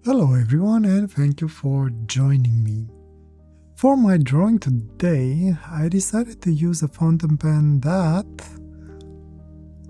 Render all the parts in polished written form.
Hello everyone and thank you for joining me. For my drawing today, I decided to use a fountain pen that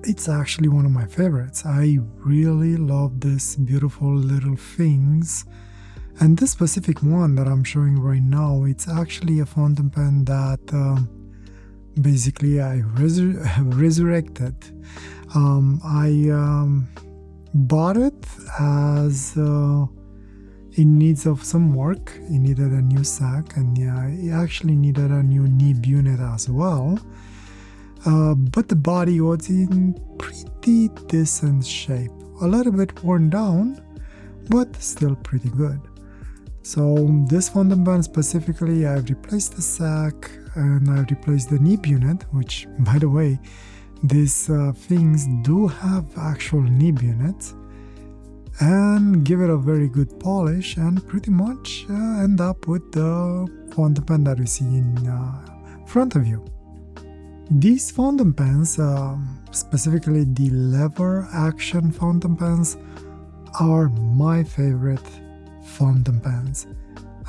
it's actually one of my favorites. I really love these beautiful little things, and this specific one that I'm showing right now, it's actually a fountain pen that basically I resurrected. I bought it as it needs of some work. It needed a new sack, and yeah, it actually needed a new nib unit as well. But the body was in pretty decent shape. A little bit worn down, but still pretty good. So this fountain pen specifically, I've replaced the sack and I've replaced the nib unit, which, by the way, these things do have actual nib units, and give it a very good polish and pretty much end up with the fountain pen that you see in front of you. These fountain pens, specifically the lever action fountain pens, are my favorite fountain pens.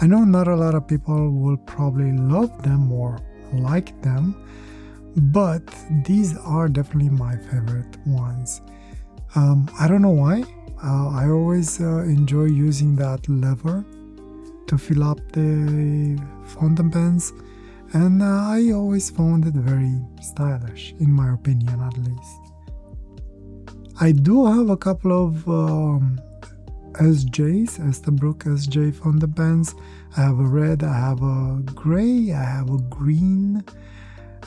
I know not a lot of people will probably love them or like them, but these are definitely my favorite ones. I don't know why. I always enjoy using that lever to fill up the fountain pens, and I always found it very stylish, in my opinion at least. I do have a couple of SJs, Esterbrook SJ fountain pens. I have a red, I have a gray, I have a green,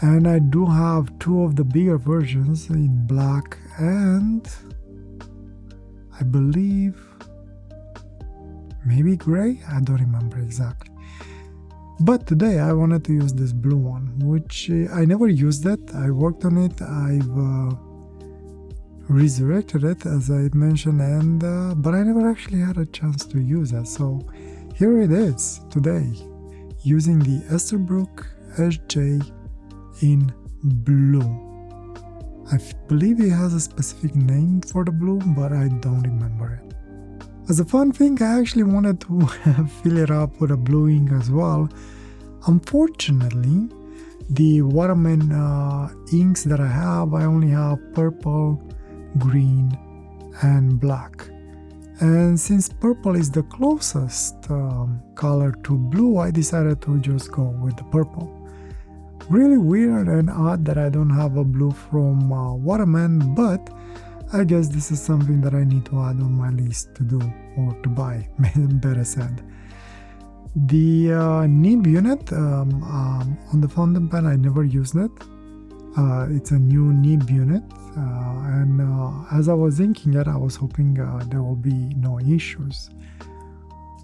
and I do have two of the bigger versions in black and I believe maybe gray, I don't remember exactly. But today I wanted to use this blue one, which I never used it. I worked on it, I've resurrected it as I mentioned, and but I never actually had a chance to use it. So here it is today, using the Esterbrook SJ in blue. I believe it has a specific name for the blue, but I don't remember it. As a fun thing, I actually wanted to fill it up with a blue ink as well. Unfortunately, the Waterman inks that I have, I only have purple, green, and black. And since purple is the closest color to blue, I decided to just go with the purple. Really weird and odd that I don't have a blue from Waterman, but I guess this is something that I need to add on my list to do, or to buy, better said. The nib unit on the fountain pen, I never used it. It's a new nib unit, and as I was inking it, I was hoping there will be no issues.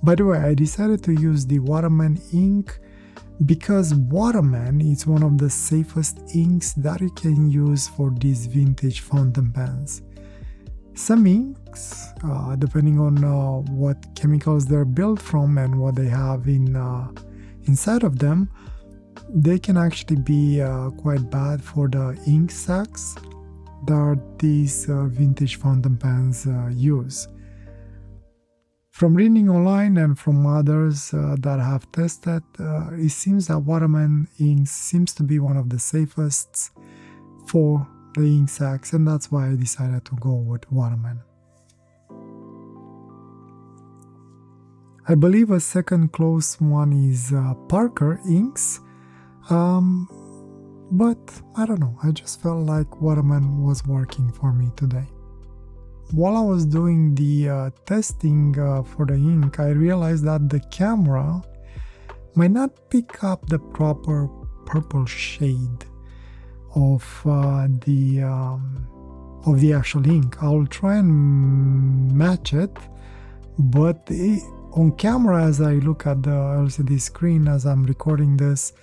By the way, I decided to use the Waterman ink because Waterman is one of the safest inks that you can use for these vintage fountain pens. Some inks, depending on what chemicals they're built from and what they have inside of them, they can actually be quite bad for the ink sacs that these vintage fountain pens use. From reading online and from others that have tested, it seems that Waterman ink seems to be one of the safest for the ink sacs, and that's why I decided to go with Waterman. I believe a second close one is Parker inks, but I don't know, I just felt like Waterman was working for me today. While I was doing the testing for the ink, I realized that the camera might not pick up the proper purple shade of the actual ink. I'll try and match it, but on camera, as I look at the LCD screen as I'm recording this,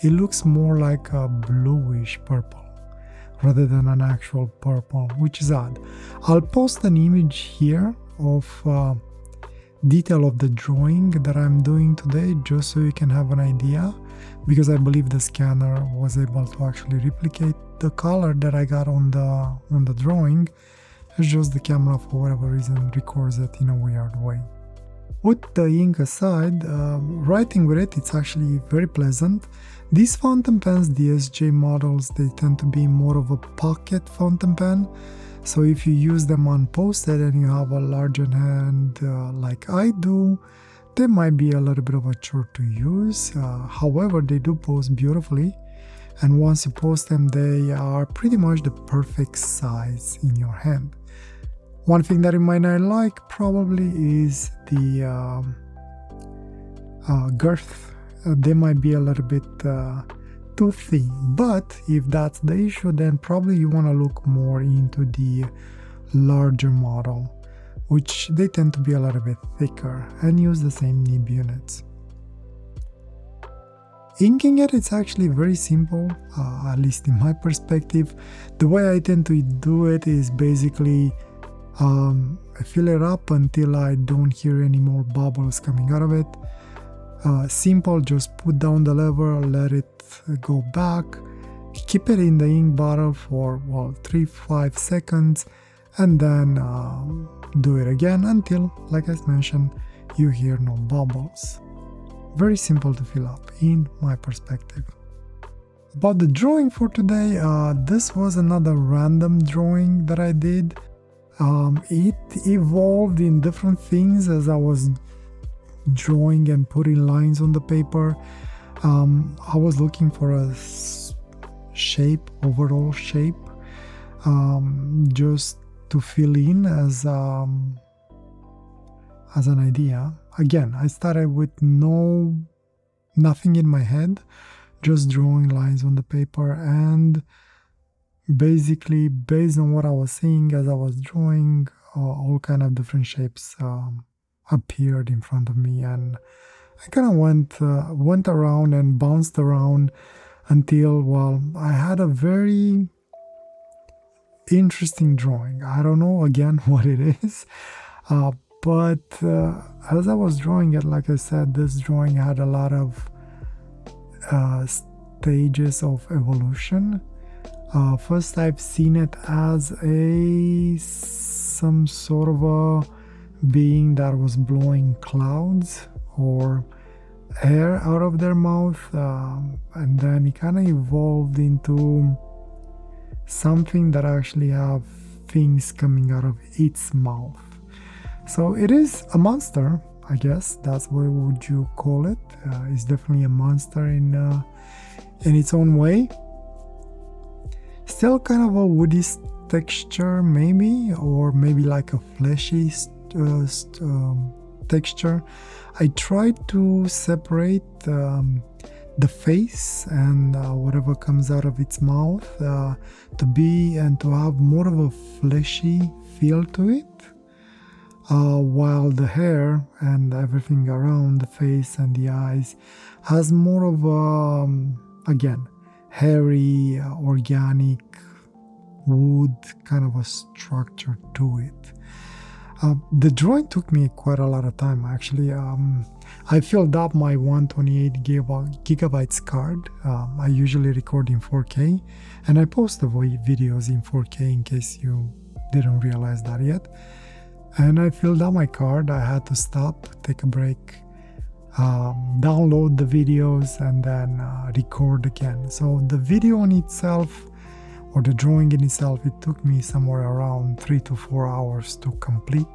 it looks more like a bluish purple rather than an actual purple, which is odd. I'll post an image here of detail of the drawing that I'm doing today, just so you can have an idea, because I believe the scanner was able to actually replicate the color that I got on the drawing. It's just the camera, for whatever reason, records it in a weird way. Put the ink aside, writing with it, it's actually very pleasant. These fountain pens, the SJ models, they tend to be more of a pocket fountain pen. So if you use them unposted and you have a larger hand like I do, they might be a little bit of a chore to use. However, they do pose beautifully. And once you post them, they are pretty much the perfect size in your hand. One thing that you might not like probably is the girth. They might be a little bit too thin, but if that's the issue, then probably you want to look more into the larger model, which they tend to be a little bit thicker and use the same nib units. Inking it, it's actually very simple, at least in my perspective. The way I tend to do it is basically I fill it up until I don't hear any more bubbles coming out of it. Simple, just put down the lever, let it go back, keep it in the ink bottle for 3-5 seconds, and then do it again until, like I mentioned, you hear no bubbles. Very simple to fill up in my perspective. About the drawing for today, this was another random drawing that I did. It evolved in different things as I was drawing and putting lines on the paper. I was looking for a shape, overall shape, just to fill in as an idea. Again, I started with nothing in my head, just drawing lines on the paper, and basically based on what I was seeing as I was drawing, all kind of different shapes appeared in front of me, and I kind of went around and bounced around until, I had a very interesting drawing. I don't know again what it is, but as I was drawing it, like I said, this drawing had a lot of stages of evolution. First, I've seen it as some sort of a being that was blowing clouds or air out of their mouth, and then it kind of evolved into something that actually have things coming out of its mouth. So it is a monster, I guess. That's what would you call it. It's definitely a monster in its own way. Still kind of a woody texture maybe, or maybe like a fleshy texture. I tried to separate the face and whatever comes out of its mouth to have more of a fleshy feel to it, while the hair and everything around the face and the eyes has more of a, again, hairy, organic, wood kind of a structure to it. The drawing took me quite a lot of time actually. I filled up my 128 gigabytes card. I usually record in 4K, and I post the videos in 4K in case you didn't realize that yet. And I filled up my card. I had to stop, take a break, download the videos, and then record again. So the video in itself, or the drawing in itself, it took me somewhere around 3 to 4 hours to complete.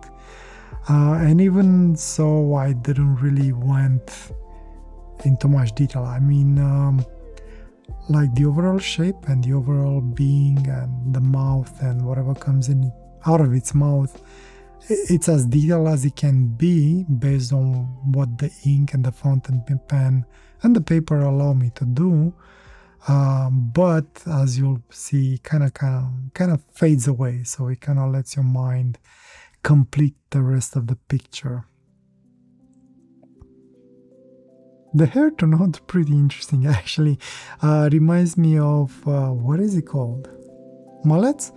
And even so, I didn't really went into much detail. I mean, like the overall shape and the overall being and the mouth and whatever comes out of its mouth, it's as detailed as it can be based on what the ink and the fountain pen and the paper allow me to do. But as you'll see, kind of fades away, so it kind of lets your mind complete the rest of the picture. The hair turned out pretty interesting actually. Reminds me of what is it called? Mullets?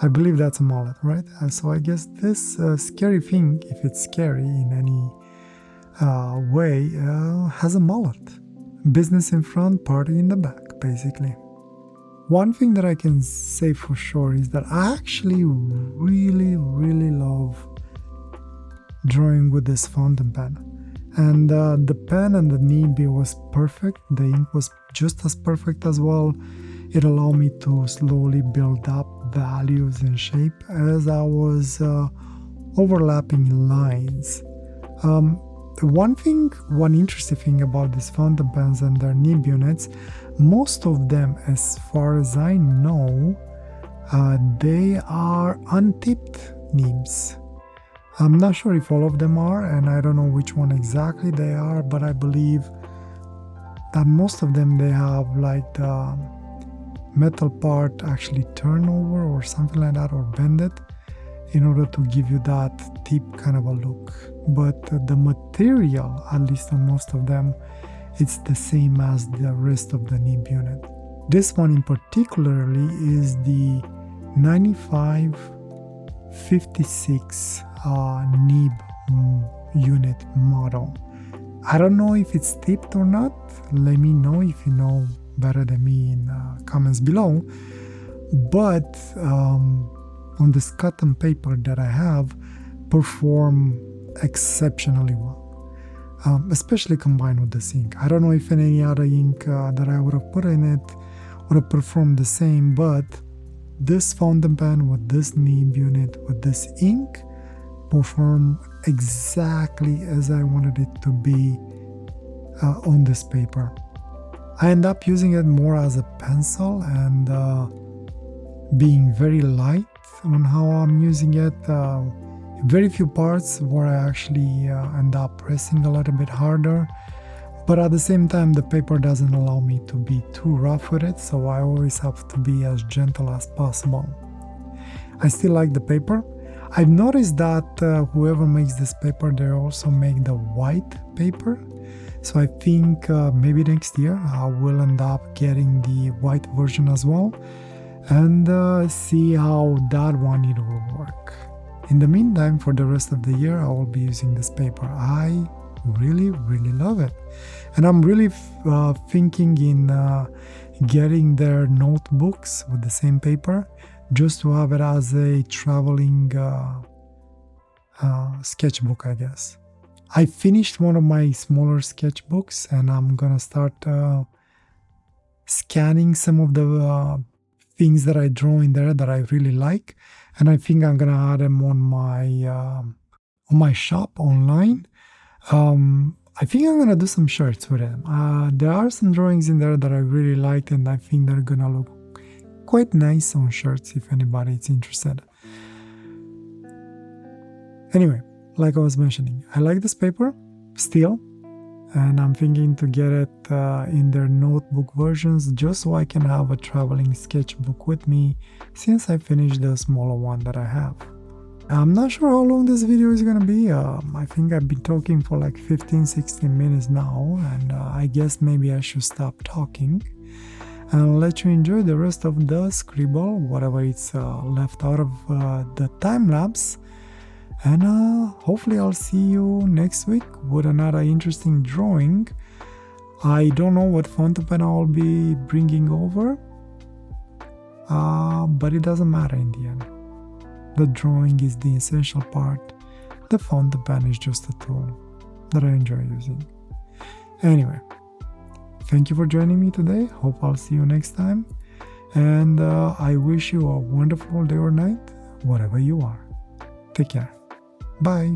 I believe that's a mullet, right? So I guess this scary thing, if it's scary in any way, has a mullet. Business in front, party in the back, basically. One thing that I can say for sure is that I actually really, really love drawing with this fountain pen. And the pen and the nib was perfect. The ink was just as perfect as well. It allowed me to slowly build up values and shape as I was overlapping lines. One interesting thing about these fountain pens and their nib units, most of them, as far as I know, they are untipped nibs. I'm not sure if all of them are, and I don't know which one exactly they are, but I believe that most of them, they have like the metal part actually turn over or something like that, or bend it in order to give you that tip kind of a look. But the material, at least on most of them, it's the same as the rest of the nib unit. This one in particularly is the 9556 nib unit model. I don't know if it's tipped or not. Let me know if you know better than me in comments below. But on this cotton paper that I have, perform exceptionally well, especially combined with this ink. I don't know if any other ink that I would have put in it would have performed the same, but this fountain pen with this nib unit with this ink performed exactly as I wanted it to be on this paper. I end up using it more as a pencil and being very light on how I'm using it. Very few parts where I actually end up pressing a little bit harder, but at the same time the paper doesn't allow me to be too rough with it, so I always have to be as gentle as possible. I still like the paper. I've noticed that whoever makes this paper, they also make the white paper, so I think maybe next year I will end up getting the white version as well and see how that one it will work. In the meantime, for the rest of the year, I will be using this paper. I really love it, and I'm really thinking in getting their notebooks with the same paper, just to have it as a traveling sketchbook, I guess. I finished one of my smaller sketchbooks, and I'm gonna start scanning some of the things that I draw in there that I really like, and I think I'm gonna add them on my shop online. I think I'm gonna do some shirts with them. There are some drawings in there that I really liked, and I think they're gonna look quite nice on shirts if anybody is interested. Anyway, like I was mentioning, I like this paper still, and I'm thinking to get it in their notebook versions just so I can have a traveling sketchbook with me since I finished the smaller one that I have. I'm not sure how long this video is gonna be. I think I've been talking for like 15-16 minutes now, and I guess maybe I should stop talking and let you enjoy the rest of the scribble, whatever it's left out of the time-lapse. And hopefully I'll see you next week with another interesting drawing. I don't know what fountain pen I'll be bringing over, but it doesn't matter in the end. The drawing is the essential part. The fountain pen is just a tool that I enjoy using. Anyway, thank you for joining me today. Hope I'll see you next time. And I wish you a wonderful day or night, wherever you are. Take care. Bye.